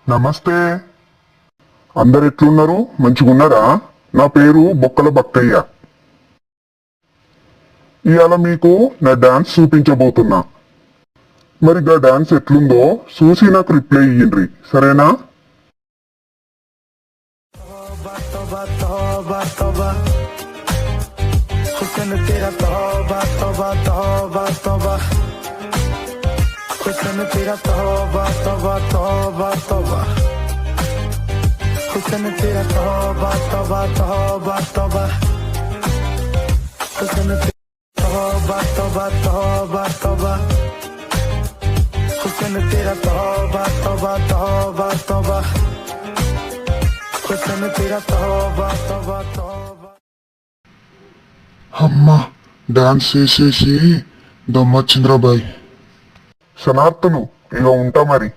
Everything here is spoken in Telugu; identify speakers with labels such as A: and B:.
A: నమస్తే. అందరు ఎట్లున్నారు? మంచిగున్నారా? నా పేరు బొక్కల బక్కయ్య. ఇవాళ మీకు నా డాన్స్ చూపించబోతున్నా. మరి గా డాన్స్ ఎట్లుందో చూసి నాకు రిప్లై ఇయ్యండి, సరేనా?
B: हुस्न तेरा तौबा तौबा तौबा तौबा हुस्न तेरा तौबा तौबा तौबा तौबा हुस्न तेरा तौबा तौबा तौबा तौबा हुस्न तौबा तौबा तौबा तौबा हुस्न तेरा तौबा तौबा तौबा तौबा हुस्न तेरा तौबा तौबा तौबा.
A: అమ్మా, డాన్స్ చేసేసి దమ్మొచ్చింద్రా బాయ్. సనార్తను ఇక ఉంటా మరి.